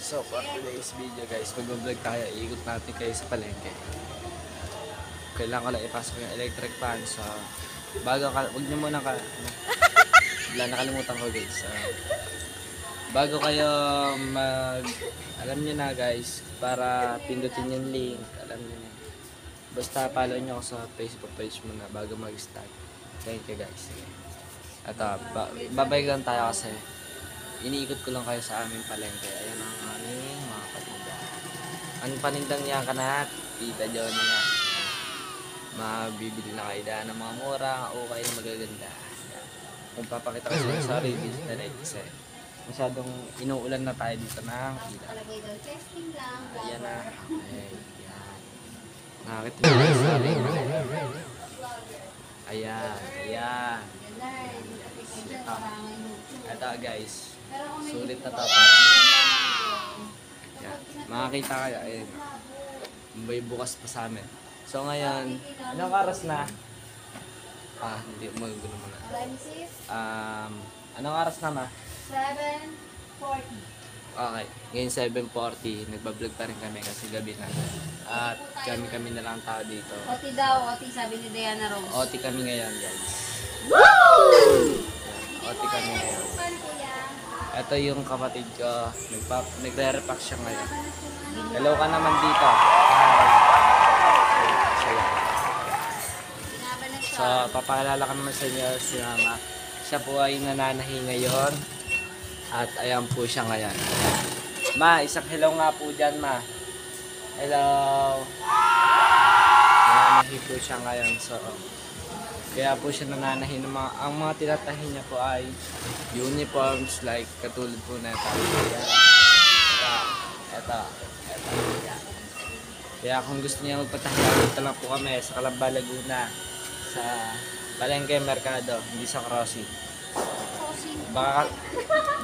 So for today's video guys, mag-vlog tayo, iikot natin kayo sa palengke. Kailangan ko lang ipasok yung electric fan, so bago ka, huwag nyo muna wala, nakalimutan ko guys. Bago kayo alam nyo na guys, para pindutin yung link, alam nyo na. Basta follow nyo ako sa Facebook page muna bago mag-start. Thank you guys. At babay lang tayo kasi iniikot ko lang kayo sa aming palengke. Ayan ang aming mga paninda. Anong panindang niya ka na? Tita John na. Mabibili na kayo daan ng mga mura, okay na magaganda. Magpapakita ko sa reviews na rin kasi masyadong inuulan na tayo dito ng kita. Ayan na. Ayan. Nakakita nyo sa reviews. Ayan. Ayan. Ito guys. Sulit na to. Ayan. Makakita kayo. Ayan. May bukas pa sa amin. So ngayon, anong oras na? Hindi mo gulo muna. Anong oras na ma? 7:40. Okay, ngayon 7:40, nagbablog pa rin kami kasi gabi na. At kami na lang tao dito. Oti daw, Oti sabi ni Diana Rose. OT kami ngayon guys. OT kami ngayon. Ito yung kapatid ko, nagre-repack siya ngayon. Hello ka naman dito. So, papaalala ka naman sa inyo si Mama. Siya po ay nananahi ngayon. At ayan po siya ngayon. Ma, isang hello nga po dyan, Ma. Hello. Nananahi po siya ngayon. So, kaya po siya nananahi ng ang mga tinatahi niya po ay uniforms like katulad po na ito. Ito. Kaya kung gusto niya magpatahi, dito lang po kami sa Calamba, Laguna. Sa Palengke Mercado, hindi sa Crossing. Baka,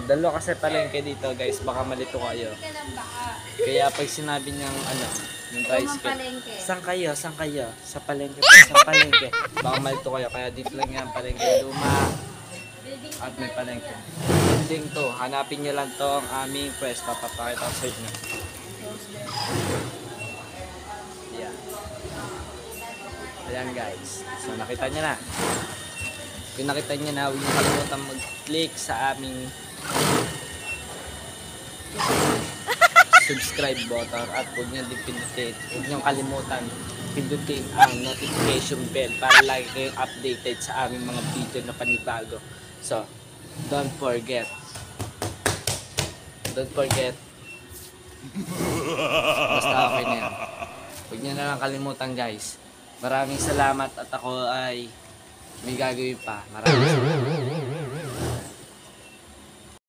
dalo kasi palengke dito guys, baka malito kayo. Kaya pag sinabi niyang yung tricycle, saan kayo? Sa palengke po, sa palengke. Baka malito kayo, kaya dito lang yan, palengke luma. At may palengke. Building to, hanapin niyo lang to ang aming pwesto, papakita ko sa inyo. Yeah. Ayan guys, so nakita niyo na. Kung nakita niyo na, huwag niyo kalimutan mag-click sa aming subscribe button at huwag niyo din pindutin, huwag niyo kalimutan pindutin ang notification bell para lagi kayong updated sa aming mga video na panibago. So, don't forget. Basta okay na yan. Huwag niyo na lang kalimutan guys. Maraming salamat at ako ay may gagawin pa. Maraming salamat.